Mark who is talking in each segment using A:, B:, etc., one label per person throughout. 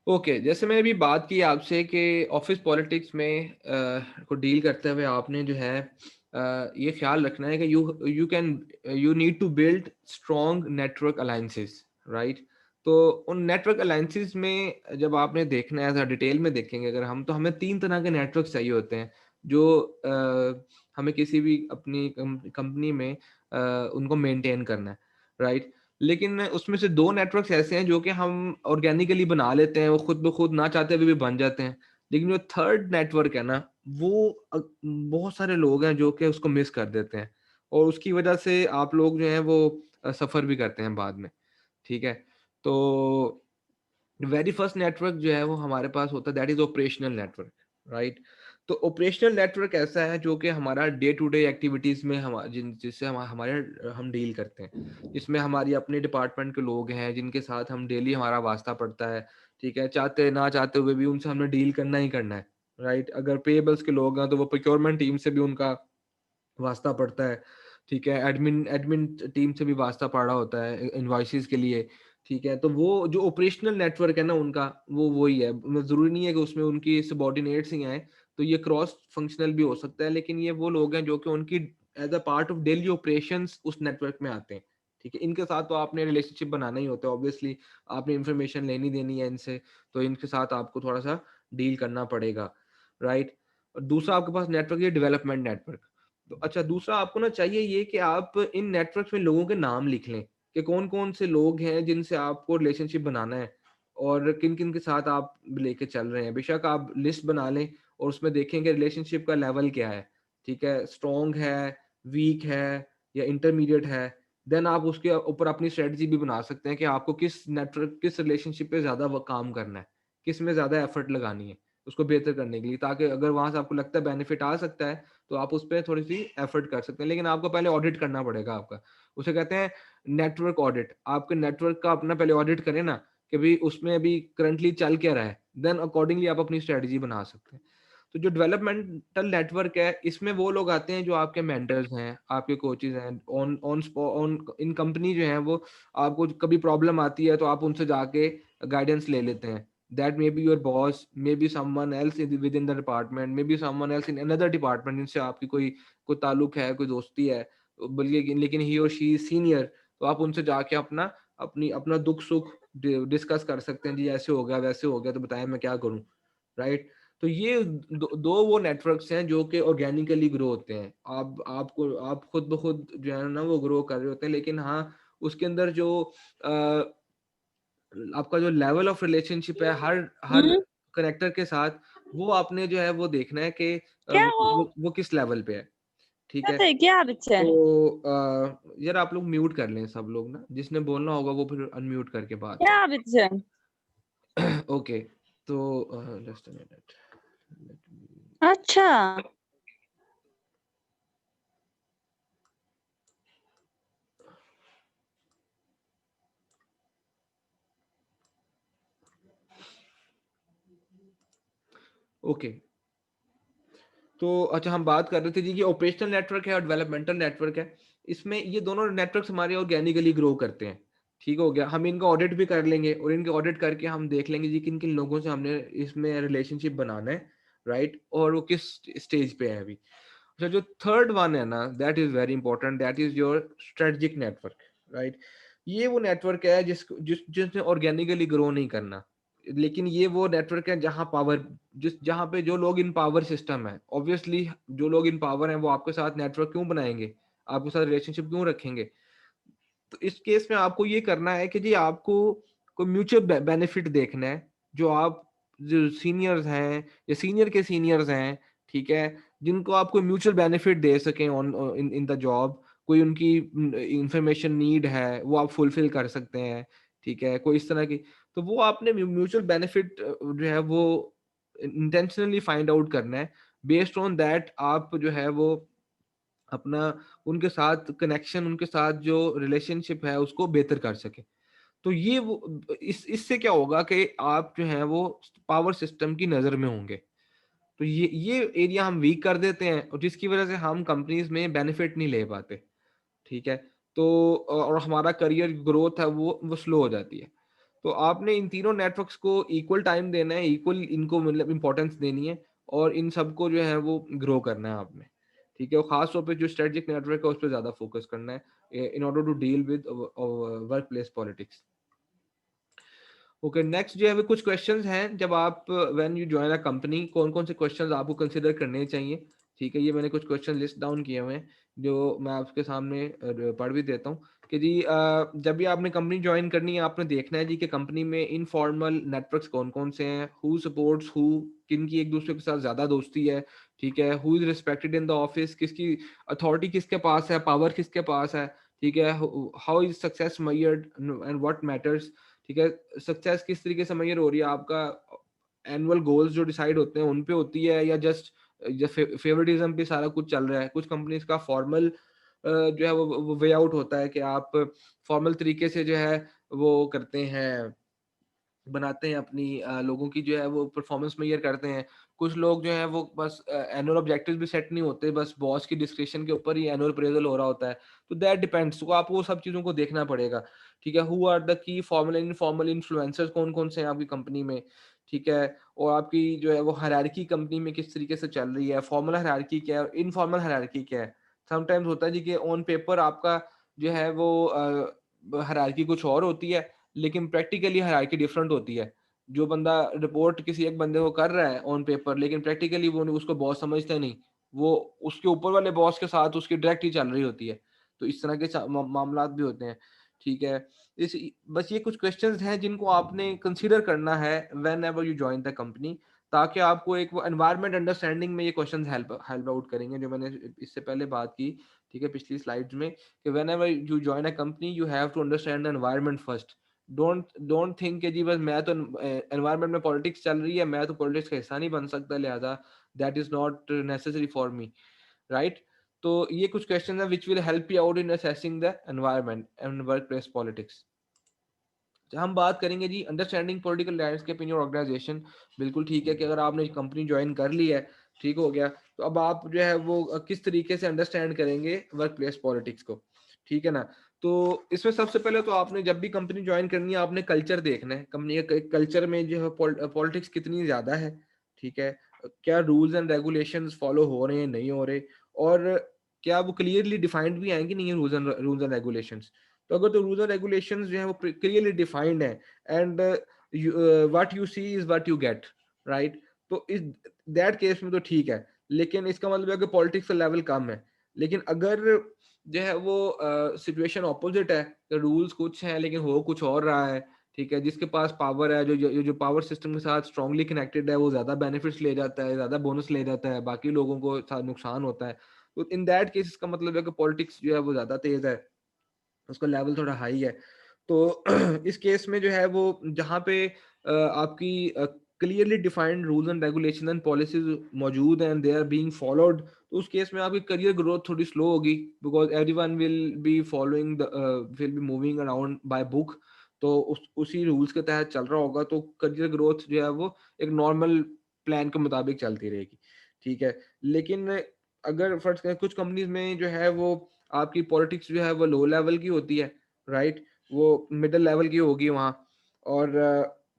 A: Okay, जैसे मैंने अभी बात की आपसे कि ऑफिस पॉलिटिक्स में को डील करते हुए आपने जो है ये ख्याल रखना है कि you need to build strong network alliances, right? तो उन नेटवर्क अलायंसेस में जब आपने देखना है, ज़रा डिटेल में देखेंगे अगर हम, तो हमें 3 तरह के नेटवर्क चाहिए होते हैं जो हमें किसी भी अपनी कंपनी में उनको मेंटेन करना है, राइट? लेकिन उसमें से 2 नेटवर्क्स ऐसे हैं जो कि हम ऑर्गेनिकली बना लेते हैं, वो खुद ब खुद ना चाहते हुए भी बन जाते हैं। लेकिन जो थर्ड नेटवर्क है ना, वो बहुत सारे लोग हैं जो कि उसको मिस कर देते हैं और उसकी वजह से आप लोग जो हैं वो सफ़र भी करते हैं बाद में, ठीक है? तो वेरी फर्स्ट नेटवर्क जो है वो हमारे पास होता है, that is operational network, right? तो ऑपरेशनल नेटवर्क ऐसा है जो कि हमारा डे टू डे एक्टिविटीज़ में जिससे हम डील करते हैं। इसमें हमारी अपने डिपार्टमेंट के लोग हैं जिनके साथ हम डेली हमारा वास्ता पड़ता है, ठीक है? चाहते ना चाहते हुए भी उनसे हमने डील करना ही करना है, राइट? अगर पेएबल्स के लोग हैं तो वो प्रोक्योरमेंट टीम से भी उनका वास्ता पड़ता है, ठीक है? एडमिन एडमिन टीम से भी वास्ता पड़ा होता है इनवॉइसेज़ के लिए, ठीक है? तो वो जो ऑपरेशनल नेटवर्क है ना उनका, वो वही है। ज़रूरी नहीं है कि उसमें उनकी सबॉर्डिनेट्स ही आएँ, तो ये क्रॉस फंक्शनल भी हो सकता है, लेकिन ये वो लोग हैं जो कि उनकी as a part of daily operations उस नेटवर्क में आते हैं, ठीक है? इनके साथ तो आपने रिलेशनशिप बनाना ही होता है ऑब्वियसली, आपने इन्फॉर्मेशन लेनी-देनी है इनसे, तो इनके साथ आपको थोड़ा-सा डील करना पड़ेगा, राइट? और दूसरा आपके पास नेटवर्क है डेवलपमेंट नेटवर्क। तो अच्छा, दूसरा आपको ना चाहिए ये कि आप इन नेटवर्क्स में लोगों के नाम लिख लें, कि कौन-कौन से लोग हैं जिनसे आपको रिलेशनशिप बनाना है और किन-किन के साथ आप लेके चल रहे हैं। बेशक आप लिस्ट बना लें और उसमें देखें कि रिलेशनशिप का लेवल क्या है, ठीक है? स्ट्रॉन्ग है, वीक है या इंटरमीडिएट है। देन आप उसके ऊपर अपनी स्ट्रैटेजी भी बना सकते हैं कि आपको किस रिलेशनशिप पे ज़्यादा व काम करना है, किस में ज़्यादा एफर्ट लगानी है, उसको बेहतर करने के लिए, ताकि अगर वहाँ से आपको लगता है बेनिफिट आ सकता है, तो आप उस पे थोड़ी-सी एफर्ट कर सकते हैं। लेकिन आपको पहले ऑडिट करना पड़ेगा आपका। उसे कहते हैं नेटवर्क ऑडिट। आपके नेटवर्क का अपना पहले ऑडिट करें ना, कि भई उसमें अभी करंटली चल क्या रहा है, देन अकॉर्डिंगली आप अपनी स्ट्रैटेजी बना सकते हैं। तो जो डेवलपमेंटल नेटवर्क है, इसमें वो लोग आते हैं जो आपके मेंटर्स हैं, आपके कोचेज़ हैं, ऑन इन कंपनी जो है वो आपको कभी प्रॉब्लम आती है तो आप उनसे जाके गाइडेंस ले लेते हैं। That may be your boss, may be someone else with in the department, may be someone else in another department जिनसे आपकी कोई ताल्लुक है, कोई दोस्ती है। बल्कि लेकिन ही और शी इज़ सीनियर, तो आप उनसे जाके अपना दुःख-सुख डिस्कस कर सकते हैं, जी ऐसे हो गया, वैसे हो गया, तो बताएँ मैं क्या करूँ? राइट? तो ये दो वो नेटवर्क्स हैं जो कि ऑर्गेनिकली ग्रो होते हैं। आप खुद ब खुद जो है ना वो ग्रो कर रहे होते हैं, लेकिन हाँ, उसके अंदर जो अ, आपका जो लेवल ऑफ रिलेशनशिप है हर हर
B: हुँ,
A: कनेक्टर के साथ, वो आपने जो है वो देखना है कि
B: क्या हुआ?
A: वो किस लेवल पे है, ठीक है?
B: Hadi gel bitti.
A: तो यार आप लोग म्यूट कर लें सब लोग ना, जिसने बोलना होगा वो फिर अनम्यूट करके बात कर।
B: Gel bitti.
A: ओके, तो just a minute, let me.
B: अच्छा,
A: ओके, तो अच्छा, हम बात कर रहे थे जी कि ऑपरेशनल नेटवर्क है और डेवलपमेंटल नेटवर्क है। इसमें ये दोनों नेटवर्क्स हमारे ऑर्गेनिकली ग्रो करते हैं। ठीक हो गया? हम इनका ऑडिट भी कर लेंगे और इनके ऑडिट करके हम देख लेंगे जी किन-किन लोगों से हमने इसमें रिलेशनशिप बनाना है, राइट? और वो किस स्टेज पे है अभी। अच्छा, जो थर्ड वन है ना, that is very important, that is your strategic network, right? ये वो नेटवर्क है जिसने ऑर्गेनिकली ग्रो नहीं करना। लेकिन ये वो नेटवर्क है जहाँ पे जो लोग इन पावर सिस्टम है, ऑब्वियसली जो लोग इन पावर हैं वो आपके साथ नेटवर्क क्यों बनाएँगे? आपके साथ रिलेशनशिप क्यों रखेंगे? तो इस केस में आपको ये करना है कि जी आपको कोई म्यूचुअल बेनिफिट देखना है, जो सीनियर्स हैं या सीनियर के सीनियर्स हैं, ठीक है? जिनको आप कोई म्यूचुअल बेनिफिट दे सकें इन इन द जॉब, कोई उनकी इन्फॉर्मेशन नीड है, वो आप फुलफिल कर सकते हैं, ठीक है? कोई इस तरह की, तो वो आपने म्यूचुअल बेनिफिट जो है वो इंटेंशनली फाइंड आउट करना है। बेस्ड ऑन दैट आप जो है वो अपना उनके साथ कनेक्शन, उनके साथ जो रिलेशनशिप है उसको बेहतर कर सकें। तो ये वो इस इससे क्या होगा कि आप जो हैं वो पावर सिस्टम की नज़र में होंगे। तो ये एरिया हम वीक कर देते हैं और जिसकी वज़ह से हम कंपनीज़ में बेनिफिट नहीं ले पाते, ठीक है? तो और हमारा करियर ग्रोथ है वो स्लो हो जाती है। तो आपने इन तीनों नेटवर्क्स को इक्वल टाइम देना है, इक्वल इनको मतलब इंपॉर्टेंस देनी है, और इन सबको जो है वो ग्रो करना है आपने, ठीक है। और खास तौर पे जो स्ट्रेटेजिक नेटवर्क है उस पर ज्यादा फोकस करना है in order to deal with work place politics. Okay, next जो है वो कुछ क्वेश्चंस हैं जब आप when you join a company, कौन कौन से क्वेश्चंस आपको कंसिडर करने चाहिए, ठीक है। ये मैंने कुछ क्वेश्चन लिस्ट डाउन किए हुए हैं जो मैं आपके सामने पढ़ भी देता हूँ कि जी जब भी आपने कंपनी ज्वाइन करनी है, आपने देखना है जी कि कंपनी में इनफॉर्मल नेटवर्क्स कौन कौन से हैं, हु सपोर्ट्स हु, किन की एक दूसरे के साथ ज्यादा दोस्ती है, ठीक है। Who is respected in the office, किसकी अथॉरिटी किसके पास है, पावर किसके पास है, ठीक है। How is success measured and what matters, ठीक है। सक्सेस किस तरीके से मेजर हो रही है, आपका एनुअल गोल्स जो डिसाइड होते हैं उन पे होती है, या जस्ट फेवरेटिज्म पे सारा कुछ चल रहा है। कुछ कंपनीज का फॉर्मल जो है वो वे आउट होता है कि आप फॉर्मल तरीके से जो है वो करते हैं, बनाते हैं अपनी लोगों की जो है वो परफॉर्मेंस मेजर करते हैं। कुछ लोग जो है वो बस एनुअल ऑब्जेक्टिव्स भी सेट नहीं होते, बस बॉस की डिस्क्रिप्शन के ऊपर ही एनुअल अप्रेजल हो रहा होता है। तो दैट डिपेंड्स, तो आपको वो सब चीज़ों को देखना पड़ेगा, ठीक है। Who are the key formal and informal influencers, कौन कौन से हैं आपकी कंपनी में, ठीक है। और आपकी जो है वो हायरार्की कंपनी में किस तरीके से चल रही है, फॉर्मल हायरार्की क्या है, इनफॉर्मल हायरार्की क्या है। समटाइम्स होता है जी कि ऑन पेपर आपका जो है वो हायरार्की कुछ और होती है, लेकिन प्रैक्टिकली हायरार्की डिफरेंट होती है। जो बंदा रिपोर्ट किसी एक बंदे को कर रहा है ऑन पेपर, लेकिन प्रैक्टिकली वो उसको बॉस समझता नहीं, वो उसके ऊपर वाले बॉस के साथ उसकी डायरेक्ट ही चल रही होती है। तो इस तरह के मामलात भी होते हैं, ठीक है। इस बस ये कुछ क्वेश्चंस हैं जिनको आपने कंसीडर करना है when ever you join the company, ताकि आपको एक वो एनवायरनमेंट अंडरस्टैंडिंग में ये क्वेश्चंस हेल्प हेल्प आउट करेंगे, जो मैंने इससे पहले बात की, ठीक है, पिछली स्लाइड्स में, कि whenever you join a company you have to understand the environment first. Don't think कि जी बस मैं तो एनवायरनमेंट में पॉलिटिक्स चल रही है, मैं तो पॉलिटिक्स का हिस्सा नहीं बन सकता, लिहाजा that is not necessary for me, right. तो ये कुछ क्वेश्चन है which will help you out in assessing the environment and work place politics. हम बात करेंगे जी understanding political landscape in your organization. बिल्कुल ठीक है कि अगर आपने कंपनी ज्वाइन कर ली है, ठीक हो गया, तो अब आप जो है वो किस तरीके से अंडरस्टैंड करेंगे वर्क प्लेस पॉलिटिक्स को, ठीक है ना। तो इसमें सबसे पहले तो आपने जब भी कंपनी ज्वाइन करनी है, आपने कल्चर देखना है, कंपनी के कल्चर में जो है पॉलिटिक्स कितनी ज़्यादा है, ठीक है। क्या रूल्स एंड रेगुलेशंस फॉलो हो रहे हैं, नहीं हो रहे, और क्या वो क्लियरली डिफाइंड भी हैं कि नहीं है रूल्स एंड रेगुलेशंस। तो अगर तो रूल्स एंड रेगुलेशंस जो है वो क्लियरली डिफाइंड है, and what you see is what you get, right. तो इस दैट केस में तो ठीक है, लेकिन इसका मतलब है कि पॉलिटिक्स का लेवल कम है। लेकिन अगर जो है वो सिचुएशन ऑपोजिट है, तो रूल्स कुछ हैं लेकिन हो कुछ और रहा है, ठीक है। जिसके पास पावर है, जो पावर सिस्टम के साथ स्ट्रांगली कनेक्टेड है, वो ज्यादा बेनिफिट्स ले जाता है, ज्यादा बोनस ले जाता है, बाकी लोगों को नुकसान होता है। तो इन दैट केस इसका मतलब है कि पॉलिटिक्स जो है वो ज्यादा तेज है, उसका लेवल थोड़ा हाई है। तो इस केस में जो है वो जहाँ पे आपकी clearly defined rules and regulation and policies मौजूद हैं, दे आर बीइंग फॉलोड, तो उस केस में आपकी करियर ग्रोथ थोड़ी स्लो होगी, because everyone will be following the will be moving around by book. तो उसी रूल्स के तहत चल रहा होगा, तो करियर ग्रोथ जो है वो एक नॉर्मल प्लान के मुताबिक चलती रहेगी, ठीक है। लेकिन अगर फर्ज करें कुछ कंपनीज में जो है वो आपकी पॉलिटिक्स जो है वो लो लेवल की होती है, राइट, वो मिडिल लेवल की होगी वहाँ। और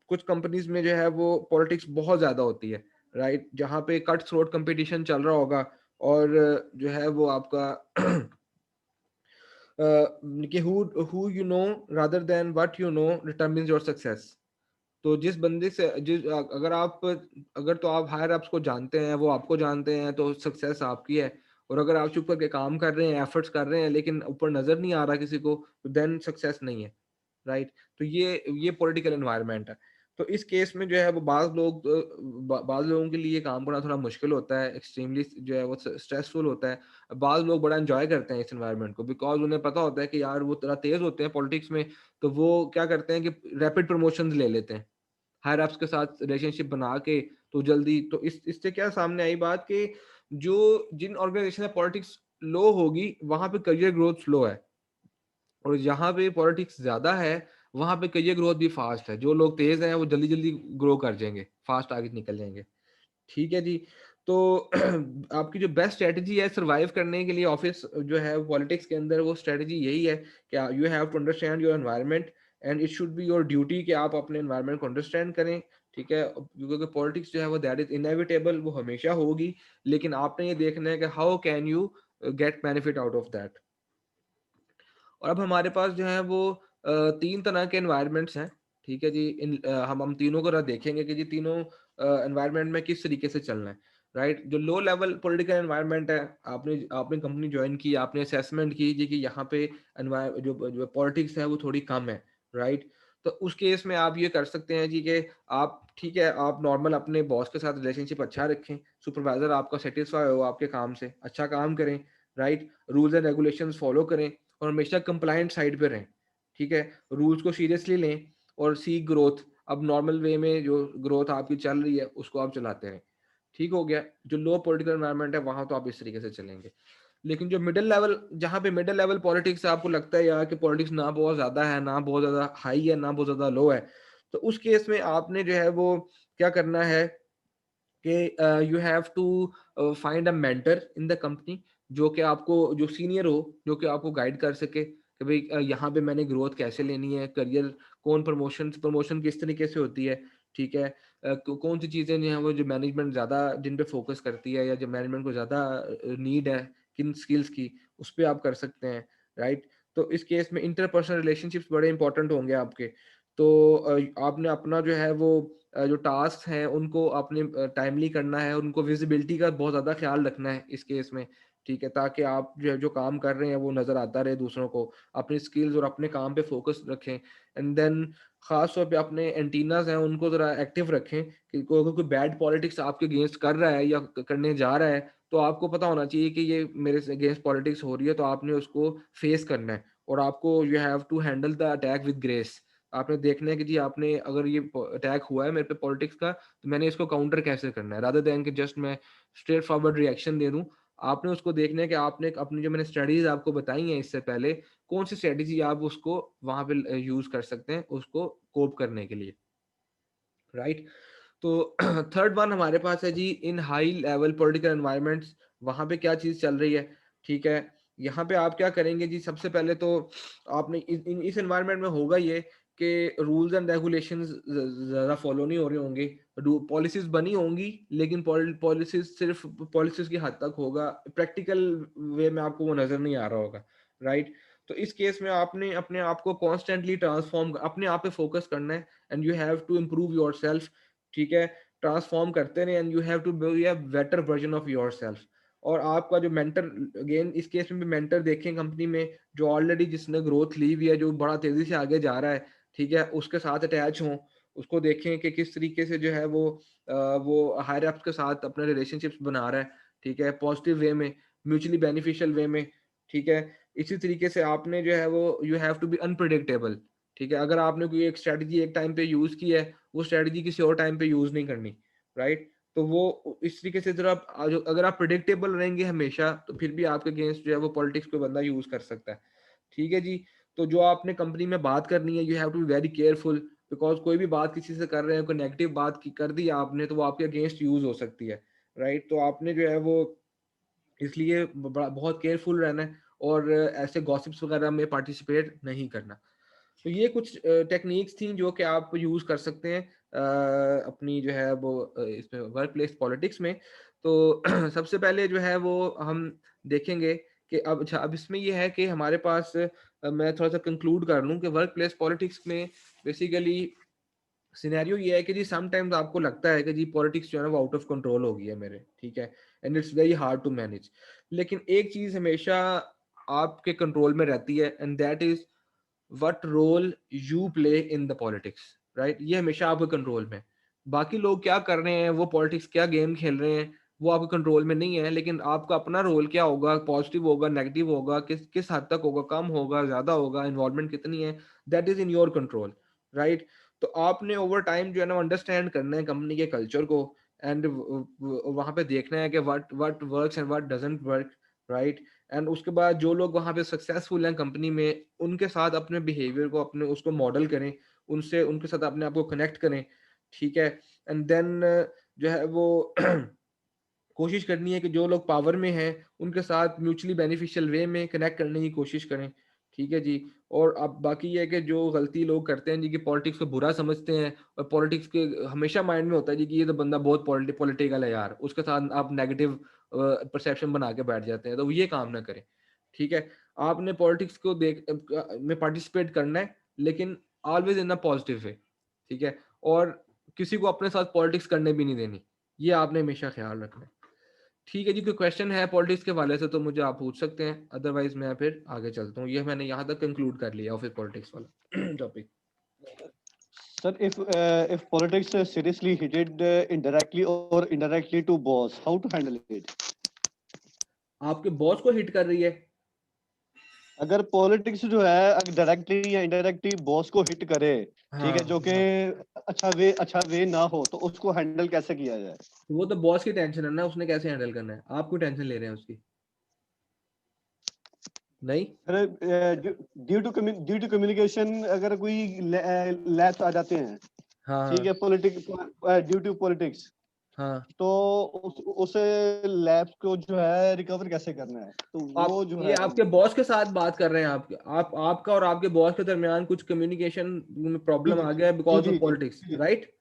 A: कुछ कंपनीज में जो है वो पॉलिटिक्स बहुत ज़्यादा होती है, राइट, जहाँ पे कट थ्रोट कंपटीशन चल रहा होगा, और जो है वो आपका कि who you know rather than what you know determines your success. तो जिस बंदे से अगर तो आप हायर अप्स को जानते हैं, वो आपको जानते हैं, तो सक्सेस आपकी है। और अगर आप चुप करके काम कर रहे हैं, एफर्ट्स कर रहे हैं, लेकिन ऊपर नजर नहीं आ रहा किसी को, तो देन सक्सेस नहीं है, राइट। तो ये पॉलिटिकल एनवायरनमेंट है। तो इस केस में जो है वो बाज लोगों के लिए काम करना थोड़ा मुश्किल होता है, एक्सट्रीमली जो है वो स्ट्रेसफुल होता है। बाज लोग बड़ा एंजॉय करते हैं इस एनवायरनमेंट को, बिकॉज उन्हें पता होता है कि यार वो थोड़ा तेज होते हैं पॉलिटिक्स में, तो वो क्या करते हैं कि रैपिड प्रमोशंस ले लेते हैं हायर अप्स के साथ रिलेशनशिप बना के। तो जल्दी तो इससे क्या सामने आई बात कि जो जिन ऑर्गेनाइजेशन में पॉलिटिक्स लो होगी वहां पे करियर ग्रोथ स्लो है, और जहाँ पे पॉलिटिक्स ज्यादा है वहां पे करियर ग्रोथ भी फास्ट है। जो लोग तेज हैं वो जल्दी जल्दी ग्रो कर जाएंगे, फास्ट आगे निकल जाएंगे, ठीक है जी। तो आपकी जो बेस्ट स्ट्रेटजी है सरवाइव करने के लिए ऑफिस जो है पॉलिटिक्स के अंदर, वो स्ट्रेटजी यही है कि you have to understand your environment, and it should be your duty कि आप अपने एनवायरनमेंट को अंडरस्टैंड करें, ठीक है, क्योंकि पॉलिटिक्स जो है वो दैट इज इनएविटेबल, वो हमेशा होगी, लेकिन आपने ये देखना है कि how can you get benefit out of that. और अब हमारे पास जो है वो 3 तरह के एनवायरनमेंट्स हैं, ठीक है जी। हम तीनों को ज़रा देखेंगे कि जी तीनों एनवायरनमेंट में किस तरीके से चलना है, राइट? जो लो लेवल पॉलिटिकल एनवायरनमेंट है, आपने आपने कंपनी जॉइन की, आपने असेसमेंट की जी कि यहाँ पे जो जो पॉलिटिक्स है वो थोड़ी कम है, राइट? तो उस केस में आप ये कर सकते हैं जी कि आप, ठीक है, आप नॉर्मल अपने बॉस के साथ रिलेशनशिप अच्छा रखें, सुपरवाइज़र आपका सैटिस्फाई हो आपके काम से, अच्छा काम करें, right? Rules and regulations follow करें और हमेशा कंप्लायंट साइड पे रहें, ठीक है? रूल्स को सीरियसली लें और सीक ग्रोथ। अब नॉर्मल वे में जो ग्रोथ आपकी चल रही है, उसको आप चलाते रहें। ठीक हो गया? जो लो पॉलिटिकल एनवायरनमेंट है, वहाँ तो आप इस तरीके से चलेंगे। लेकिन जो मिडल लेवल, जहाँ पे मिडल लेवल पॉलिटिक्स आपको लगता है यार कि पॉलिटिक्स ना बहुत ज़्यादा है, ना बहुत ज़्यादा हाई है, ना बहुत ज़्यादा लो है, तो उस केस में आपने जो है वो क्या करना है कि you have to find a mentor in the company, जो कि आपको, जो सीनियर हो, जो कि आपको गाइड कर सके कि भाई यहाँ पे मैंने ग्रोथ कैसे लेनी है, करियर, कौन प्रमोशन प्रमोशन किस तरीके से होती है, ठीक है? कौन सी चीज़ें जो हैं वो, जो मैनेजमेंट ज़्यादा जिन पे फोकस करती है, या जो मैनेजमेंट को ज़्यादा नीड है किन स्किल्स की, उस पे आप कर सकते हैं, राइट? तो इस केस में इंटरपर्सनल रिलेशनशिप्स बड़े इंपॉर्टेंट होंगे आपके। तो आपने अपना जो है वो जो टास्क हैं उनको आपने टाइमली करना है, उनको विजिबिलिटी का बहुत ज़्यादा ख्याल रखना है इस केस में, ठीक है? ताकि आप जो है जो काम कर रहे हैं वो नज़र आता रहे दूसरों को, अपनी स्किल्स और अपने काम पे फोकस रखें। एंड देन ख़ास तौर पे अपने एंटीनाज़ हैं उनको ज़रा एक्टिव रखें कि अगर कोई बैड पॉलिटिक्स आपके अगेंस्ट कर रहा है या करने जा रहा है, तो आपको पता होना चाहिए कि ये मेरे से अगेंस्ट पॉलिटिक्स हो रही है, तो आपने उसको फेस करना है और आपको you have to handle the attack with grace. आपने देखना है कि जी आपने, अगर ये अटैक हुआ है मेरे पे पॉलिटिक्स का, तो मैंने इसको काउंटर कैसे करना है, रादर देन कि जस्ट मैं स्ट्रेट फॉरवर्ड रिएक्शन दे दूं। आपने उसको देखना है कि आपने अपनी, जो मैंने स्ट्रेटजीज आपको बताई हैं इससे पहले, कौन सी स्ट्रेटजी आप उसको वहां पे यूज कर सकते हैं उसको कोप करने के लिए, राइट? तो थर्ड वन हमारे पास है जी, in high level political environments, वहाँ पे क्या चीज़ चल रही है, ठीक है? यहाँ पे आप क्या करेंगे जी, सबसे पहले तो आपने इस एनवायरनमेंट में होगा ये कि रूल्स एंड रेगुलेशंस ज़्यादा फॉलो नहीं हो रहे होंगे, पॉलिसीज बनी होंगी, लेकिन पॉलिसीज सिर्फ पॉलिसीज की हद तक होगा, प्रैक्टिकल वे में आपको वो नज़र नहीं आ रहा होगा, राइट? तो इस केस में आपने अपने आप को कॉन्स्टेंटली ट्रांसफॉर्म, अपने आप पे फोकस करना है, and you have to improve your self, ठीक है? ट्रांसफॉर्म करते रहें and you have to be a better version of yourself. और आपका जो मेंटर, अगेन इस केस में भी मेंटर देखें कंपनी में, जो ऑलरेडी जिसने ग्रोथ ली हुई है, जो बड़ा तेजी से आगे जा रहा है, ठीक है, उसके साथ अटैच हों, उसको देखें कि किस तरीके से जो है वो हायर अप्स के साथ अपने रिलेशनशिप्स बना रहा है, ठीक है, पॉजिटिव वे में, म्यूचुअली बेनिफिशियल वे में, ठीक है? इसी तरीके से आपने जो है वो, you have to be unpredictable, ठीक है? अगर आपने कोई एक स्ट्रेटजी एक टाइम पे यूज की है, वो स्ट्रेटजी किसी और टाइम पे यूज नहीं करनी, राइट? तो वो इस तरीके से, जरा अगर आप प्रिडिक्टेबल रहेंगे हमेशा, तो फिर भी आपके अगेंस्ट जो है वो पॉलिटिक्स कोई बंदा यूज कर सकता है, ठीक है जी? तो जो आपने कंपनी में बात करनी है, you have to be very careful, because कोई भी बात किसी से कर रहे हैं, कोई नेगेटिव बात की कर दी आपने, तो वो आपके अगेंस्ट यूज हो सकती है, राइट? तो आपने जो है वो इसलिए बड़ा बहुत केयरफुल रहना है और ऐसे गॉसिप्स वगैरह में पार्टिसिपेट नहीं करना। तो ये कुछ टेक्निक्स थी जो कि आप यूज़ कर सकते हैं अपनी जो है वो इसमें वर्क प्लेस पॉलिटिक्स में। तो सबसे पहले जो है वो हम देखेंगे कि अब, अच्छा, अब इसमें ये है कि हमारे पास मैं थोड़ा-सा कंक्लूड कर लूँ कि वर्क प्लेस पॉलिटिक्स में बेसिकली सिनेरियो ये है कि जी समटाइम्स आपको लगता है कि जी पॉलिटिक्स जो है ना वो आउट ऑफ कंट्रोल हो गई है मेरे, ठीक है? And it's very hard to manage. लेकिन एक चीज़ हमेशा आपके कंट्रोल में रहती है, and that is what role you play in the politics, right? ये हमेशा आपके कंट्रोल में है। बाकी लोग क्या कर रहे हैं, वो पॉलिटिक्स क्या गेम खेल रहे हैं, वो आपके कंट्रोल में नहीं है, लेकिन आपका अपना रोल क्या होगा, पॉजिटिव होगा, नेगेटिव होगा, किस किस हद तक होगा, कम होगा, ज़्यादा होगा, इन्वॉल्वमेंट कितनी है, that is in your control, right? तो आपने ओवर टाइम जो है ना अंडरस्टैंड करना है कंपनी के कल्चर को, एंड वहाँ पे देखना है कि what what works and what doesn't work, right? And उसके बाद जो लोग वहाँ पे सक्सेसफुल हैं कंपनी में, उनके साथ अपने बिहेवियर को, अपने उसको मॉडल करें, उनसे उनके साथ अपने आप को कनेक्ट करें, ठीक है? एंड देन जो है वो कोशिश करनी है कि जो लोग पावर में हैं, उनके साथ म्यूचुअली बेनिफिशियल वे में कनेक्ट करने की कोशिश करें, ठीक है जी। और अब बाकी ये है कि जो गलती लोग करते हैं जी कि पॉलिटिक्स को बुरा समझते हैं, और पॉलिटिक्स के हमेशा माइंड में होता है जी कि ये तो बंदा बहुत पॉलिटिकल है यार, उसके साथ आप नेगेटिव परसेप्शन बना के बैठ जाते हैं, तो ये काम ना करें। ठीक है, आपने पॉलिटिक्स को में पार्टिसिपेट करना है, लेकिन always in a positive way. ठीक है, और किसी को अपने साथ पॉलिटिक्स करने भी नहीं देनी, ये आपने हमेशा ख्याल रखना है। ठीक है जी, कोई क्वेश्चन है पॉलिटिक्स के वाले से तो मुझे आप पूछ सकते हैं, अदरवाइज मैं फिर आगे चलता हूँ। ये मैंने यहाँ तक कंक्लूड कर लिया ऑफिस पॉलिटिक्स वाला topic.
B: Sir, if politics seriously hit it indirectly or indirectly to boss, how to handle it?
A: आपके बॉस को हिट कर रही है?
B: अगर पॉलिटिक्स जो है डायरेक्टली या इनडायरेक्टली बॉस को हिट करे, ठीक
A: हाँ
B: है, जो कि
A: हाँ,
B: अच्छा वे ना हो, तो उसको हैंडल कैसे किया जाए?
A: तो वो तो बॉस की टेंशन है ना, उसने कैसे हैंडल करना है, आप क्यों टेंशन ले रहे हैं उसकी? नहीं।
B: ड्यू टू कम्युनिकेशन अगर कोई लैप्स आ जाते हैं,
A: हाँ
B: ठीक
A: हाँ
B: है, पॉलिटिक्स, ड्यू टू पॉलिटिक्स,
A: हाँ।
B: तो उस लैब्स को जो है रिकवर कैसे करना है, तो
A: आप
B: वो जो
A: ये
B: है।
A: आपके बॉस के साथ बात कर रहे हैं, आप आपका और आपके बॉस के दरमियान कुछ कम्युनिकेशन में
B: जी
A: प्रॉब्लम
B: जी
A: आ गया
B: जी
A: बिकॉज ऑफ
B: जी जी
A: पॉलिटिक्स,
B: जी
A: राइट?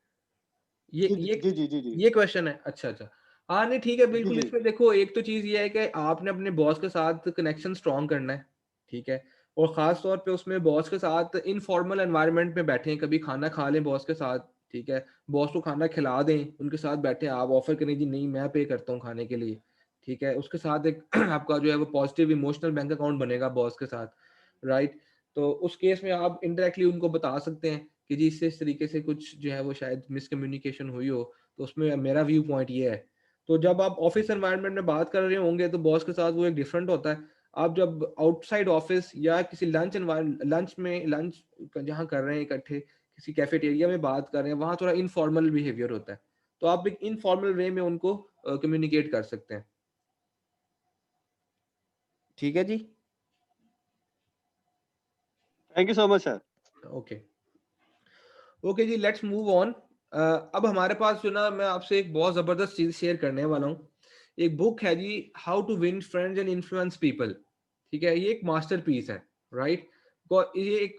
A: ये
B: जी
A: ये
B: जी जी जी जी
A: ये क्वेश्चन है, अच्छा अच्छा। हाँ नहीं ठीक है,
B: जी
A: बिल्कुल।
B: जी
A: इसमें देखो, एक तो चीज ये है कि आपने अपने बॉस के साथ कनेक्शन स्ट्रॉन्ग करना है। ठीक है, और खास तौर पे उसमें बॉस के साथ इनफॉर्मल एनवायरनमेंट में बैठे, कभी खाना खा लें बॉस के साथ। ठीक है, बॉस को खाना खिला दें, उनके साथ बैठे, आप ऑफर करें जी नहीं मैं पे करता हूँ खाने के लिए। ठीक है, उसके साथ एक आपका जो है वो पॉजिटिव इमोशनल बैंक अकाउंट बनेगा बॉस के साथ, राइट? तो उस केस में आप इनडायरेक्टली उनको बता सकते हैं कि जी इससे इस तरीके से कुछ जो है वो शायद मिसकम्युनिकेशन हुई हो, तो उसमें मेरा व्यू पॉइंट ये है। तो जब आप ऑफिस एनवायरनमेंट में बात कर रहे होंगे तो बॉस के साथ वो एक डिफरेंट होता है। आप जब आउटसाइड ऑफिस या किसी लंच जहाँ कर रहे हैं इकट्ठे, किसी कैफेटेरिया में बात कर रहे हैं, वहाँ थोड़ा इनफॉर्मल बिहेवियर होता है, तो आप एक इनफॉर्मल वे में उनको कम्युनिकेट कर सकते हैं। ठीक है जी।
B: Thank you so much sir.
A: Okay okay जी, लेट्स मूव ऑन। अब हमारे पास जो ना, मैं आपसे एक बहुत जबरदस्त चीज शेयर करने वाला हूँ। एक बुक है जी, how to win friends and influence people. ठीक है, ये एक मास्टरपीस है, राइट? ये एक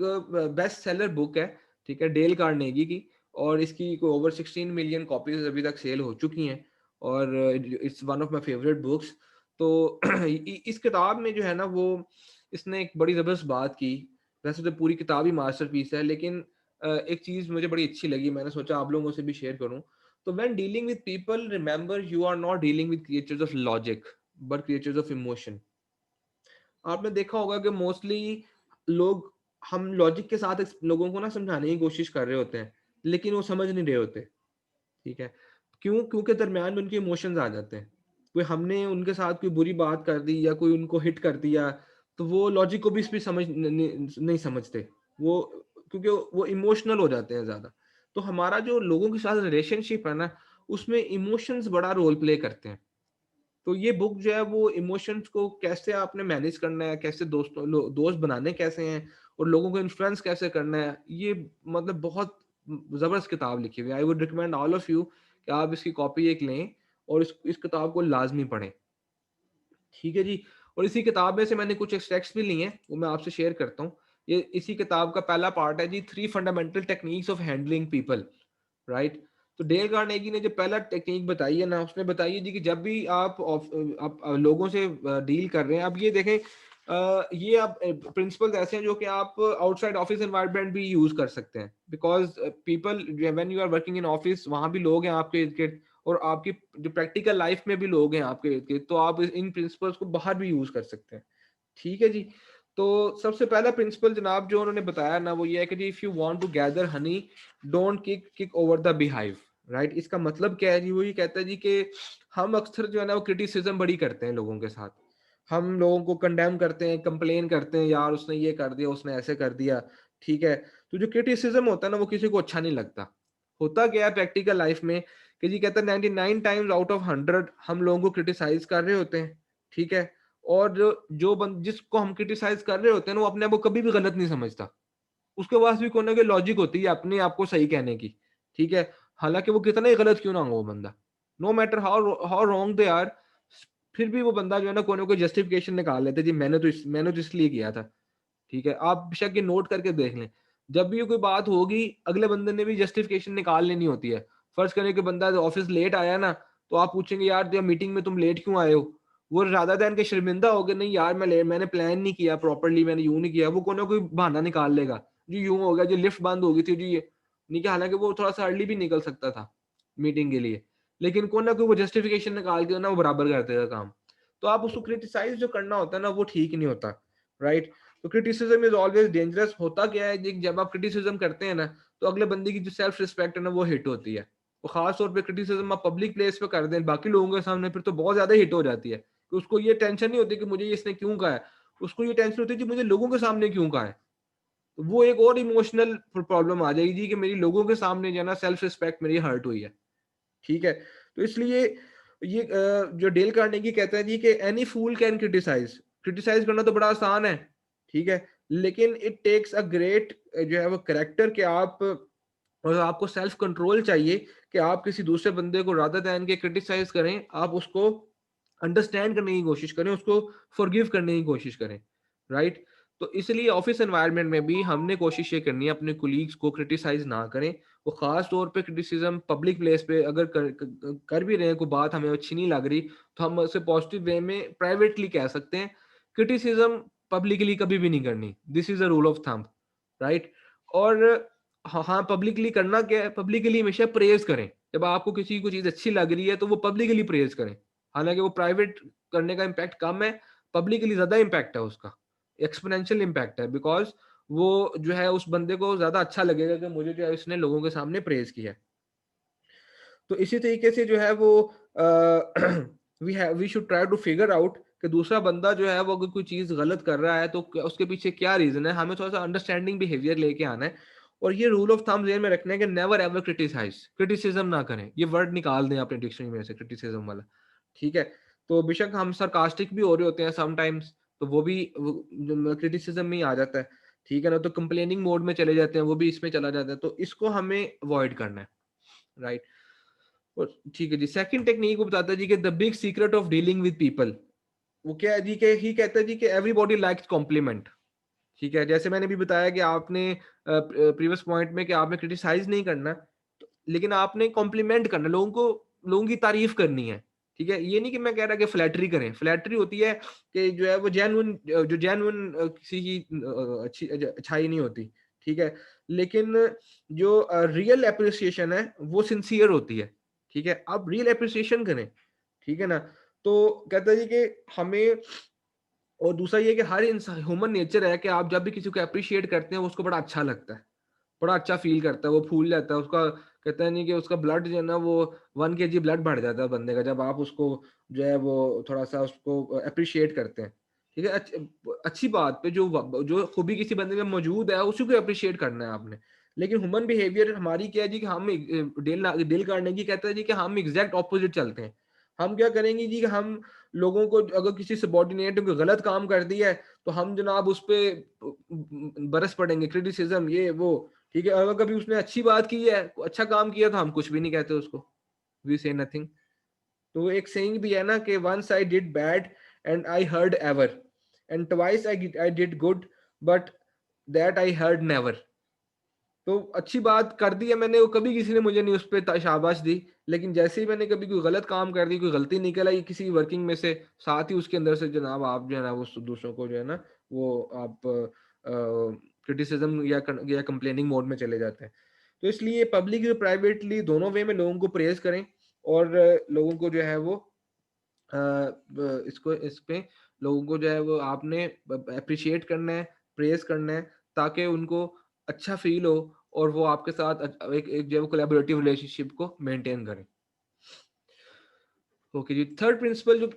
A: बेस्ट सेलर बुक है, ठीक है, डेल कार्नेगी की। और इसकी ओवर 16 मिलियन कॉपीज अभी तक सेल हो चुकी हैं, और it's one of my favourite books. तो इस किताब में जो है ना वो, इसने एक बड़ी जबरदस्त बात की। वैसे तो पूरी किताब ही मास्टरपीस है, लेकिन एक चीज मुझे बड़ी अच्छी लगी, मैंने सोचा आप लोगों से भी शेयर करूं। तो when dealing with people, remember you are not dealing with creatures of logic, but creatures of emotion. आपने देखा होगा कि मोस्टली लोग, हम लॉजिक के साथ लोगों को ना समझाने की कोशिश कर रहे होते हैं, लेकिन वो समझ नहीं रहे होते। ठीक है, क्यों? क्योंकि दरमियान में उनके इमोशंस आ जाते हैं। कोई हमने उनके साथ कोई बुरी बात कर दी या कोई उनको हिट कर दिया, तो वो लॉजिक को भी इस पे नहीं समझते वो, क्योंकि वो इमोशनल हो जाते हैं ज्यादा। तो हमारा जो लोगों के साथ रिलेशनशिप है ना, उसमें इमोशंस बड़ा रोल प्ले करते हैं। तो ये बुक जो है वो इमोशंस को कैसे आपने मैनेज करना है, कैसे दोस्त बनाने कैसे हैं, और लोगों को इन्फ्लुएंस कैसे करना है, ये मतलब बहुत जबरदस्त किताब लिखी हुई है। I would recommend all of you कि आप इसकी कॉपी एक लें और इस किताब को लाजमी पढ़ें। ठीक है जी। और इसी किताब में से मैंने कुछ एक्सट्रैक्ट्स भी लिए हैं, वो मैं आपसे शेयर करता हूँ। ये इसी किताब का पहला पार्ट है जी, 3 fundamental techniques of handling people, right? तो डेल कार्नेगी ने जो पहला टेक्निक बताई है ना, उसने बताई है जी कि जब भी आप लोगों से डील कर रहे हैं, अब ये देखें, ये आप प्रिंसिपल्स ऐसे हैं जो कि आप आउटसाइड ऑफिस एनवायरनमेंट भी यूज कर सकते हैं, because people when you are working in office, वहां भी लोग हैं आपके इर्द गिर्द, और आपकी जो प्रैक्टिकल लाइफ में भी लोग हैं आपके इर्द गिर्द, तो आप इन प्रिंसिपल्स को बाहर भी यूज कर सकते हैं। ठीक है जी। तो सबसे पहला प्रिंसिपल जनाब जो उन्होंने बताया ना, वो ये है कि जी, if you want to gather honey, don't kick over the beehive, right? इसका मतलब क्या है जी? वो ये कहता है जी कि हम अक्सर जो है ना वो क्रिटिसिज्म बड़ी करते हैं लोगों के साथ। हम लोगों को कंडेम करते हैं, कंप्लेन करते हैं, यार उसने ये कर दिया, उसने ऐसे कर दिया। ठीक है, तो जो क्रिटिसिज्म होता है ना, वो किसी को अच्छा नहीं लगता। होता क्या है प्रैक्टिकल लाइफ में कि जी, कहता है 99 टाइम्स आउट ऑफ 100 हम लोगों को क्रिटिसाइज कर रहे होते हैं। ठीक है, और जिसको हम क्रिटिसाइज कर रहे होते हैं ना, वो अपने आप को कभी भी गलत नहीं समझता। उसके पास भी कोई ना कोई लॉजिक होती है अपने आप को सही कहने की। ठीक है, हालांकि वो कितना ही गलत क्यों ना हो वो बंदा, no matter how how wrong they are, फिर भी वो बंदा जो है ना कोई जस्टिफिकेशन निकाल लेते जी, मैंने तो इसलिए किया था। ठीक है, आप बेशक ये नोट करके देख लें, जब भी कोई बात होगी अगले बंदे ने भी जस्टिफिकेशन निकाल लेनी होती है। फर्ज करें कि बंदा ऑफिस लेट आया ना, तो आप पूछेंगे यार मीटिंग में तुम लेट क्यों आए हो, वो ज्यादा देन के शर्मिंदा हो गए, नहीं यार मैंने प्लान नहीं किया प्रॉपरली, मैंने यूं नहीं किया, वो कोई ना कोई बहाना निकाल लेगा जी, यूं हो गया जी, लिफ्ट बंद हो गई थी जी, ये नहीं कि हालांकि वो थोड़ा सा अर्ली भी निकल सकता था मीटिंग के लिए, लेकिन कोई ना कोई वो जस्टिफिकेशन निकाल के ना वो बराबर कर देगा काम। तो आप उसको क्रिटिसाइज जो करना होता है ना, वो ठीक नहीं होता, राइट। तो क्रिटिसिज्म इज ऑलवेज डेंजरस। होता क्या है जी, जब आप क्रिटिसिज्म करते हैं ना, तो अगले बंदे की जो सेल्फ रिस्पेक्ट है ना, वो हिट होती है। तो खास तौर पे क्रिटिसिज्म आप पब्लिक प्लेस पे कर दें बाकी लोगों के सामने, फिर तो बहुत ज्यादा हिट हो जाती है कि उसको ये टेंशन नहीं होती कि मुझे इसने क्यों कहा है, उसको ये टेंशन होती है कि मुझे लोगों के सामने क्यों कहा है। तो वो एक और इमोशनल प्रॉब्लम आ जाएगी जी कि मेरी लोगों के सामने जो है ना सेल्फ रिस्पेक्ट मेरी हर्ट हुई है, ठीक है। तो इसलिए ये जो डेल कार्नेगी कहता है जी कि any fool can criticize, criticize करना तो बड़ा आसान है, ठीक है, लेकिन इट टेक्स अ ग्रेट जो है वो करेक्टर कि आप, और आपको सेल्फ कंट्रोल चाहिए कि आप किसी दूसरे बंदे को रादर दैन के क्रिटिसाइज करें, आप उसको अंडरस्टैंड करने की कोशिश करें, उसको फॉरगिव करने की कोशिश करें, राइट। तो इसलिए ऑफिस एनवायरनमेंट में भी हमने कोशिश ये करनी है अपने कोलीग्स को क्रिटिसाइज ना करें। वो खास तौर पे क्रिटिसिज्म पब्लिक प्लेस पे अगर कर भी रहे हैं, कोई बात हमें अच्छी नहीं लग रही, तो हम उसे पॉजिटिव वे में प्राइवेटली कह सकते हैं। क्रिटिसिज्म पब्लिकली कभी भी नहीं करनी, this is a rule of thumb, right. और हाँ हाँ, पब्लिकली करना क्या है, पब्लिकली हमेशा प्रेज करें। जब आपको किसी को चीज अच्छी लग रही है तो वो पब्लिकली प्रेज करें, हालांकि वो प्राइवेट करने का इम्पैक्ट कम है, पब्लिकली ज्यादा इम्पैक्ट है उसका, एक्सपोनेंशियल इम्पैक्ट है, बिकॉज वो जो है उस बंदे को ज्यादा अच्छा लगेगा कि मुझे जो है इसने लोगों के सामने प्रेज किया है। तो इसी तरीके से जो है वो we should try to figure out कि दूसरा बंदा जो है वो अगर कोई चीज गलत कर रहा है तो उसके पीछे क्या रीजन है, हमें थोड़ा सा अंडरस्टैंडिंग बिहेवियर लेके आना है। और ये रूल ऑफ थंब जेन में रखना है कि नेवर एवर क्रिटिसाइज, क्रिटिसिज्म ना करें, ये वर्ड निकाल दें अपने डिक्शनरी में से क्रिटिसिज्म वाला, ठीक है। तो बेशक हम सरकास्टिक भी हो रहे होते हैं समटाइम्स, तो वो भी क्रिटिसिज्म में ही आ जाता है, ठीक है ना। तो कंप्लेनिंग मोड में चले जाते हैं, वो भी इसमें चला जाता है, तो इसको हमें अवॉइड करना है, राइट। और ठीक है जी, सेकंड टेक्निक वो बताता है जी कि the big secret of dealing with people, वो क्या है जी कि ही कहता है जी कि एवरीबॉडी लाइक्स कॉम्प्लीमेंट, ठीक है। जैसे मैंने भी बताया कि आपने प्रीवियस पॉइंट में कि आपने क्रिटिसाइज नहीं करना, तो, लेकिन आपने कॉम्प्लीमेंट करना, लोगों को, लोगों की तारीफ करनी है, ठीक है। ये नहीं कि मैं कह रहा कि फ्लैटरी करें, फ्लैटरी होती है कि जो है वो जेन्युइन, जो जेन्युइन किसी की अच्छी अच्छाई नहीं होती, ठीक है। लेकिन जो रियल एप्रिसिएशन है वो सिंसियर होती है, ठीक है। आप रियल एप्रिसिएशन करें, ठीक है ना। तो कहता है जी कि हमें, और दूसरा ये कि हर इंसान, ह्यूमन नेचर है कि आप जब भी किसी को अप्रिशिएट करते हैं उसको बड़ा अच्छा लगता है, बड़ा अच्छा फील करता है, वो फूल जाता है उसका, कहता है नहीं कि उसका ब्लड जो है ना वो 1 kg ब्लड बढ़ जाता है बंदे का, जब आप उसको जो है वो थोड़ा सा उसको अप्रिशिएट करते हैं, ठीक है। अच्छी बात पे जो खूबी किसी बंदे में मौजूद है उसी को अप्रिशिएट करना है आपने। लेकिन ह्यूमन बिहेवियर हमारी क्या है जी कि हम डेल कार्नेगी कहता है जी कि हम एग्जैक्ट ऑपोजिट चलते हैं। हम क्या करेंगे जी कि हम लोगों को, अगर किसी सबॉर्डिनेट को गलत काम कर दिया है तो हम जनाब उस पे बरस पड़ेंगे, क्रिटिसिज्म ये वो, ठीक है। अगर कभी उसने अच्छी बात की है, अच्छा काम किया, तो हम कुछ भी नहीं कहते उसको, वी से नथिंग। तो एक सेइंग भी है ना कि once I did bad and I heard ever, and twice I did good but that I heard never. तो अच्छी बात कर दी है मैंने, वो कभी किसी ने मुझे नहीं उस पर शाबाश दी, लेकिन जैसे ही मैंने कभी कोई गलत काम कर दी, कोई गलती निकल आई किसी वर्किंग में से, साथ ही उसके अंदर से जनाब आप जो है ना वो दूसरों को जो है ना वो आप क्रिटिसिज्म या कंप्लेनिंग मोड में चले जाते हैं। तो इसलिए पब्लिक प्राइवेटली दोनों वे में लोगों को प्रेज करें, और लोगों को जो है वो इसको इस पे लोगों को जो है वो आपने अप्रिशिएट करना है, प्रेज करना है, ताकि उनको अच्छा फील हो और वो आपके साथ एक जो कोलैबोरेटिव रिलेशनशिप को मेंटेन करें। ओके जी, थर्ड प्रिंसिपल जो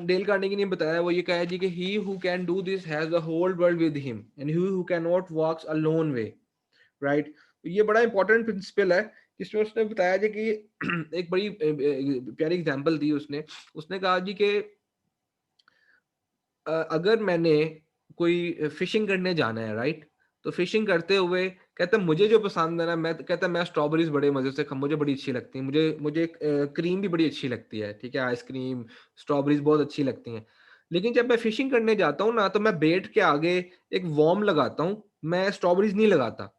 A: डेल कार्नेगी ने बताया वो ये कहा है जी कि he who can do this has the whole world with him and he who can not walks a lone way, right. तो ये बड़ा इंपॉर्टेंट प्रिंसिपल है, जिसमें उसने बताया जी कि एक बड़ी प्यारी एग्जांपल दी उसने। उसने कहा जी कि अगर मैंने कोई फिशिंग करने जाना है, राइट, तो फिशिंग करते हुए कहता मुझे जो पसंद है ना, मैं कहता मैं स्ट्रॉबेरीज बड़े मजे से मुझे बड़ी अच्छी लगती है, मुझे मुझे क्रीम भी बड़ी अच्छी लगती है, ठीक है, आइसक्रीम, स्ट्रॉबेरीज बहुत अच्छी लगती हैं। लेकिन जब मैं फिशिंग करने जाता हूँ ना, तो मैं बेट के आगे एक वॉर्म लगाता हूँ, मैं स्ट्रॉबेरीज नहीं लगाता,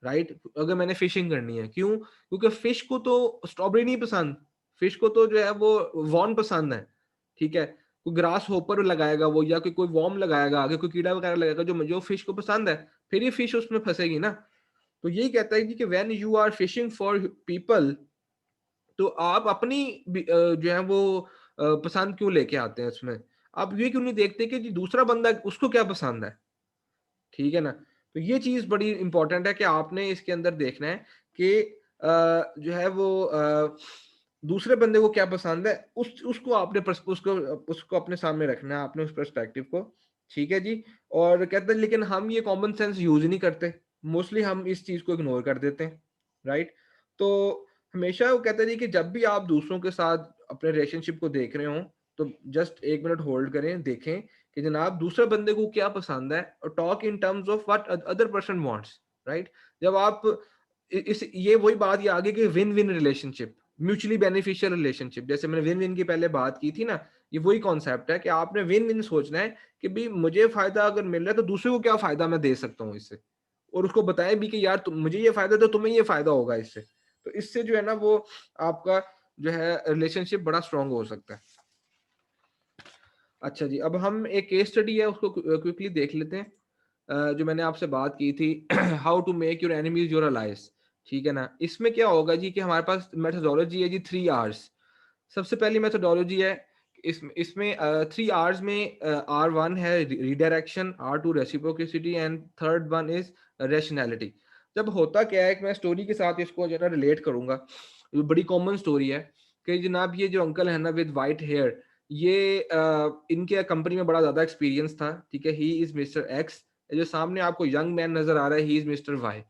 A: राइट? अगर मैंने फिशिंग करनी है, क्यों? क्योंकि फिश को तो स्ट्रॉबेरी नहीं पसंद, फिश को तो जो है वो वॉर्म पसंद है, ठीक है? कोई ग्रास होपर लगाएगा वो, या कोई कोई वॉर्म लगाएगा आगे, कोई कीड़ा वगैरह लगाएगा जो फिश को पसंद है, फिर ये फिश उसमें फंसेगी ना। तो यही कहता है कि when you are fishing for people, तो आप अपनी जो है वो पसंद क्यों लेके आते हैं इसमें? आप ये क्यों नहीं देखते कि जी दूसरा बंदा उसको क्या पसंद है? ठीक है ना? तो ये चीज़ बड़ी इम्पोर्टेंट है कि आपने इसके अंदर देखना है कि जो है वो दूसरे बंदे को क्या पसंद है, उसको आपने उसको अपने सामने रखना है, आपने उस पर्सपेक्टिव को, ठीक है जी? और कहते हैं लेकिन हम ये कॉमन सेंस यूज़ ही नहीं करते। मोस्टली हम इस चीज़ को इग्नोर कर देते हैं, राइट? तो हमेशा वो कहते हैं जी कि जब भी आप दूसरों के साथ अपने रिलेशनशिप को देख रहे हों, तो जस्ट 1 मिनट होल्ड करें, देखें कि जनाब दूसरे बंदे को क्या पसंद है, और talk in terms of what other person wants, right? जब आप इस ये वही बात ये आ गई कि win win relationship, mutually beneficial relationship, जैसे मैंने विन विन की पहले बात की थी ना, ये वही कॉन्सेप्ट है कि आपने विन विन सोचना है कि भाई मुझे फायदा अगर मिल रहा है तो दूसरे को क्या फायदा मैं दे सकता हूँ इससे, और उसको बताएं भी कि यार मुझे ये फायदा, तो तुम्हें ये फायदा होगा इससे। तो इससे जो है ना वो आपका जो है रिलेशनशिप बड़ा स्ट्रांग हो सकता है। अच्छा जी, अब हम एक केस स्टडी है उसको क्विकली देख लेते हैं। जो मैंने आपसे बात की थी how to make your enemies your allies, ठीक है ना? इसमें क्या होगा जी कि हमारे पास मेथोडोलॉजी है जी 3 आवर्स। सबसे पहली मेथोडोलॉजी है, इसमें 3 आवर्स में R1 है redirection, R2 reciprocity, and third one is rationality. जब होता क्या है कि मैं स्टोरी के साथ इसको जो है ना रिलेट करूंगा, ये बड़ी कॉमन स्टोरी है कि जनाब ये जो अंकल है ना विद वाइट हेयर, ये इनके कंपनी में बड़ा ज्यादा एक्सपीरियंस था, ठीक है? He is mister x. जो सामने आपको यंग मैन नजर आ रहा है, ही इज मिस्टर वाई।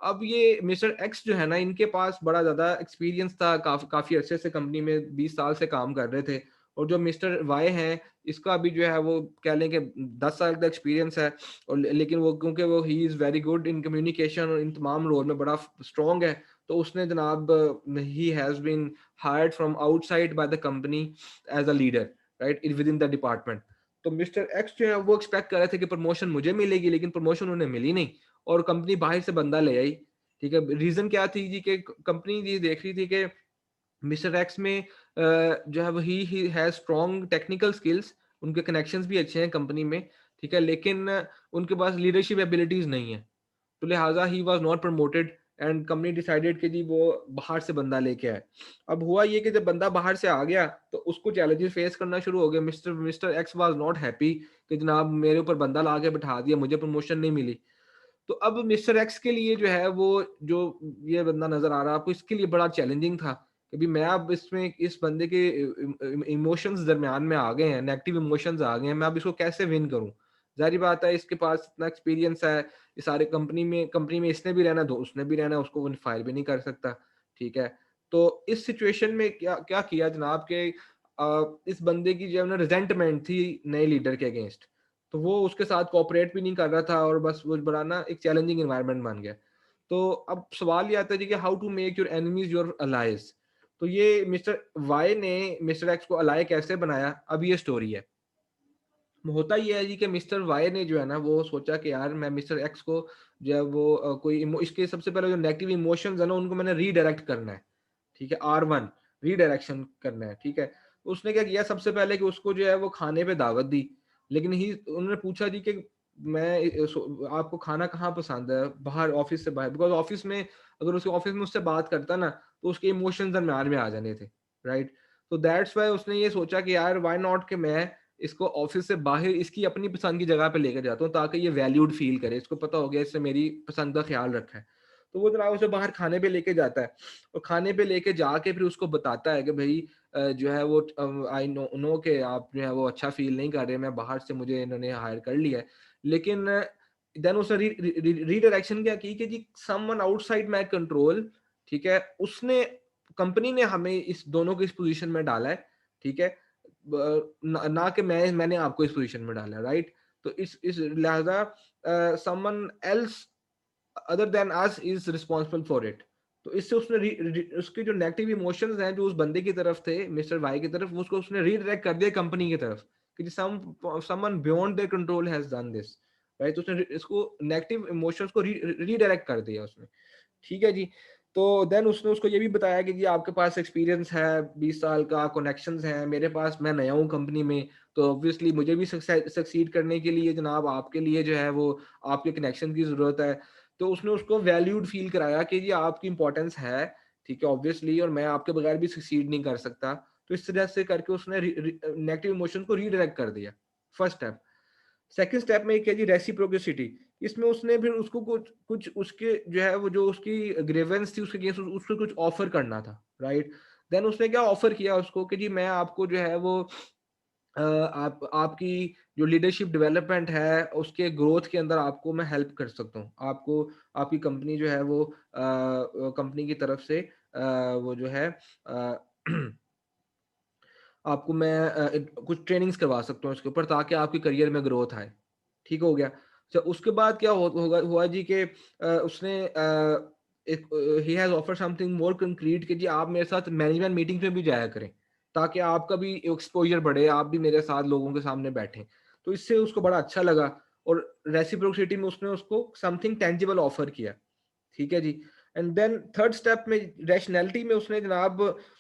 A: अब ये मिस्टर एक्स जो है ना, इनके पास बड़ा ज़्यादा एक्सपीरियंस था, काफ़ी अरसे से कंपनी में 20 साल से काम कर रहे थे। और जो मिस्टर वाई हैं, इसका भी जो है वो कह लें कि 10 साल का एक्सपीरियंस है, और लेकिन वो क्योंकि वो he is very good in communication और इन तमाम रोल में बड़ा स्ट्रॉन्ग है, तो उसने जनाब he has been hired from outside by the company as a leader, right, within the department. तो मिस्टर एक्स जो है वो एक्सपेक्ट कर रहे थे कि प्रमोशन मुझे मिलेगी, लेकिन प्रमोशन उन्हें मिली नहीं, और कंपनी बाहर से बंदा ले आई, ठीक है? रीज़न क्या थी जी कि कंपनी ये देख रही थी कि मिस्टर एक्स में जो है वो he has strong technical skills, उनके कनेक्शंस भी अच्छे हैं कंपनी में, ठीक है? लेकिन उनके पास लीडरशिप एबिलिटीज़ नहीं है। तो लिहाजा he was not promoted, and company decided कि जी वो बाहर से बंदा लेके आए। अब हुआ ये कि जब बंदा बाहर से आ गया तो उसको चैलेंजेस फेस करना शुरू हो गए। Mister mister x was not happy कि जनाब मेरे ऊपर बंदा ला के बिठा दिया, मुझे प्रमोशन नहीं मिली। तो अब मिस्टर एक्स के लिए जो है वो जो ये बंदा नज़र आ रहा है आपको, इसके लिए बड़ा चैलेंजिंग था कि भी मैं अब इसमें इस बंदे के इमोशंस दरमियान में आ गए हैं, नेगेटिव इमोशंस आ गए हैं, मैं अब इसको कैसे विन करूं? ज़ाहिर बात है इसके पास इतना एक्सपीरियंस है, ये सारे कंपनी में इसने भी रहना, दो उसने भी रहना, उसको फायर भी नहीं कर सकता, ठीक है? तो इस सिचुएशन में क्या क्या किया जनाब के इस बंदे की जो है ना रिजेंटमेंट थी नए लीडर के अगेंस्ट, तो वो उसके साथ कोऑपरेट भी नहीं कर रहा था, और बस वो बड़ा ना एक चैलेंजिंग एनवायरनमेंट बन गया। तो अब सवाल ये आता है जी कि how to make your enemies your allies. तो ये मिस्टर वाई ने मिस्टर एक्स को अलाय कैसे बनाया, अब ये स्टोरी है। होता ये है जी कि मिस्टर वाई ने जो है ना वो सोचा कि यार मैं मिस्टर एक्स को जो है वो इसके सबसे पहले जो नेगेटिव इमोशंस है ना उनको मैंने रीडायरेक्ट करना है, ठीक है? R1 रीडायरेक्शन करना है, ठीक है? तो उसने क्या किया, सबसे पहले कि उसको जो है वो खाने पे दावत दी, लेकिन ही उन्होंने पूछा जी कि आपको खाना कहाँ पसंद है, बाहर ऑफिस से बाहर, बिकॉज ऑफिस में अगर उसके ऑफिस में उससे बात करता ना तो उसके इमोशंस दरम्यान में आ जाने थे, राइट? तो दैट्स वाई उसने ये सोचा कि यार व्हाई नॉट कि मैं इसको ऑफिस से बाहर इसकी अपनी पसंद की जगह पे लेकर जाता हूँ, ताकि ये वैल्यूड फील करे, इसको पता हो गया इससे मेरी पसंद का ख्याल रखा है। तो वो जनाब उसे बाहर खाने पे लेके जाता है, और खाने पे लेके जाके फिर उसको बताता है कि भाई जो है वो आई नो कि आप जो है वो अच्छा फील नहीं कर रहे, मैं बाहर से मुझे इन्होंने हायर कर लिया है, लेकिन देन उसने रीडायरेक्शन क्या की कि जी समवन आउटसाइड माय कंट्रोल, ठीक है? उसने कंपनी ने हमें इस दोनों को इस पोजीशन में डाला है, ठीक है? ना कि मैंने आपको इस पोजीशन में डाला है, राइट? तो इस लिहाजा someone else other than us is responsible for it. तो इससे उसने उसके जो नेगेटिव इमोशंस हैं जो उस बंदे की तरफ थे मिस्टर वाई की तरफ, उसको उसने रीडायरेक्ट कर दिया कंपनी की तरफ, कि someone beyond their control has done this, right? तो उसने इसको नेगेटिव इमोशंस को रीडायरेक्ट कर दिया उसने, ठीक है जी। तो देन उसने उसको ये भी बताया कि जी आपके पास एक्सपीरियंस है 20 साल का, कनेक्शंस हैं, मेरे पास, मैं नया हूँ कंपनी में, तो ऑब्वियसली मुझे भी सक्सीड करने के लिए जनाब आपके लिए जो है वो आपके कनेक्शन की ज़रूरत है। तो उसने उसको वैल्यूड फील कराया कि जी आपकी इंपॉर्टेंस है, ठीक है, ऑब्वियसली, और मैं आपके बगैर भी सक्सीड नहीं कर सकता। तो इस तरह से करके उसने नेगेटिव इमोशन को रीडायरेक्ट कर दिया, फर्स्ट स्टेप। सेकंड स्टेप में एक है जी रेसिप्रोसिटी। इसमें उसने फिर उसको कुछ कुछ उसके जो है वो जो उसकी ग्रीवेंस थी उसके अगेंस्ट उसको कुछ ऑफर करना था, राइट। देन उसने क्या ऑफर किया उसको कि जी मैं आपको जो है वो आप आपकी जो लीडरशिप डेवलपमेंट है उसके ग्रोथ के अंदर आपको मैं हेल्प कर सकता हूँ। आपको आपकी कंपनी जो है वो कंपनी की तरफ से वो जो है आपको मैं कुछ ट्रेनिंग्स करवा सकता हूँ इसके ऊपर ताकि आपके करियर में ग्रोथ आए, ठीक हो गया। अच्छा, उसके बाद क्या होगा हुआ जी कि उसने एक he has offer something more concrete कि जी आप मेरे साथ मैनेजमेंट मीटिंग्स में भी जाया करें ताकि आपका भी एक्सपोजर बढ़े, आप भी मेरे साथ लोगों के सामने बैठें। तो इससे उसको बड़ा अच्छा लगा और रेसिप्रोसिटी में उसने उसको समथिंग टेंजिबल ऑफर किया, ठीक है जी। एंड देन थर्ड स्टेप में रैशनैलिटी में उसने जनाब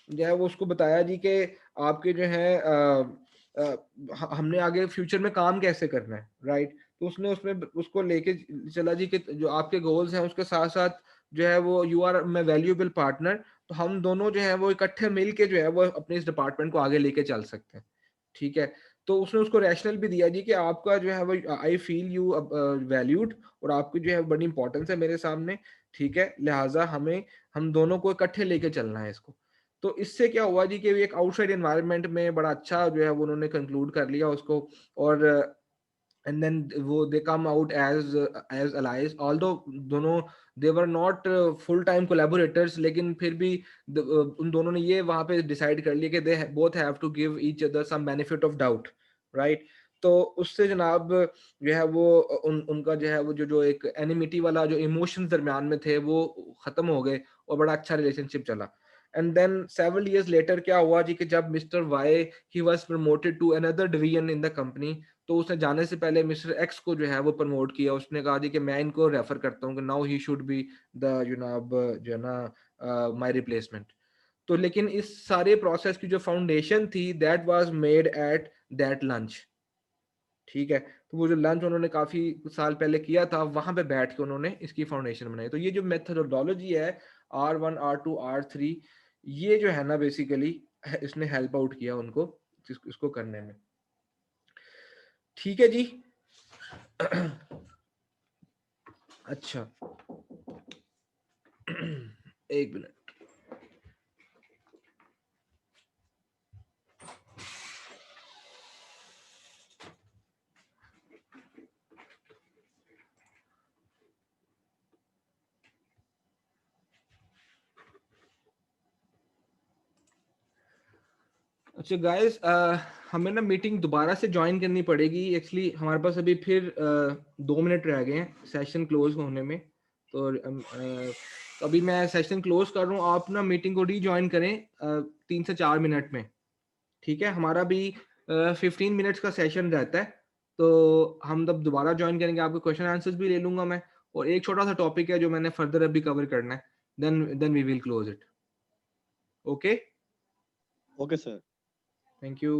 A: जो है वो उसको बताया जी कि आपके जो है हमने आगे फ्यूचर में काम कैसे करना है, राइट। तो उसने उसमें उसको लेके चला जी कि जो आपके गोल्स हैं उसके साथ साथ जो है वो you are my valuable partner, तो हम दोनों जो है वो इकट्ठे मिल के जो है वो अपने इस डिपार्टमेंट को आगे लेके चल सकते हैं, ठीक है। तो उसने उसको रैशनल भी दिया जी कि आपका जो है वो आई फील यू वैल्यूड और आपकी जो है बड़ी इंपॉर्टेंस है मेरे सामने, ठीक है, लिहाजा हम दोनों को इकट्ठे लेके चलना है इसको। तो इससे क्या हुआ जी कि एक आउटसाइड एनवायरनमेंट में बड़ा अच्छा जो है वो उन्होंने कंक्लूड कर लिया उसको। और एंड देन वो they come out as allies, although दोनों they were not full time collaborators, लेकिन फिर भी उन दोनों ने ये वहां पे डिसाइड कर लिया कि they both have to give each other some benefit of doubt, right. तो उससे जनाब जो है वो उनका जो है वो जो जो एक एनिमिटी वाला जो इमोशंस दरमियान में थे वो खत्म हो गए और बड़ा अच्छा रिलेशनशिप चला। And then several years later क्या हुआ जी कि जब mister y he was promoted to another division in the company, तो उसने जाने से पहले मिस्टर एक्स को जो है वो प्रमोट किया। उसने कहा जी कि मैं इनको रेफर करता हूँ कि now he should be the जनाब जो है ना माय रिप्लेसमेंट। तो लेकिन इस सारे प्रोसेस की जो फाउंडेशन थी that was made at that lunch, ठीक है। तो वो जो लंच उन्होंने काफी साल पहले किया था वहां पे बैठ के उन्होंने इसकी फाउंडेशन बनाई। तो ये जो मेथोडोलॉजी है R1 R2 R3, ये जो है ना बेसिकली इसने हेल्प आउट किया उनको इसको करने में, ठीक है जी। अच्छा, एक मिनट। अच्छा गाइस, हमें ना मीटिंग दोबारा से ज्वाइन करनी पड़ेगी एक्चुअली, हमारे पास अभी फिर 2 मिनट रह गए हैं सेशन क्लोज होने में। तो अभी मैं सेशन क्लोज कर रहा हूँ, आप ना मीटिंग को रीज्वाइन करें 3 से 4 मिनट में, ठीक है। हमारा भी 15 मिनट्स का सेशन रहता है, तो हम तब दोबारा ज्वाइन करेंगे, आपके क्वेश्चन आंसर्स भी ले लूंगा मैं, और एक छोटा सा टॉपिक है जो मैंने फर्दर अभी कवर करना है, then we will close it. Okay,
B: Okay, sir.
A: Thank you.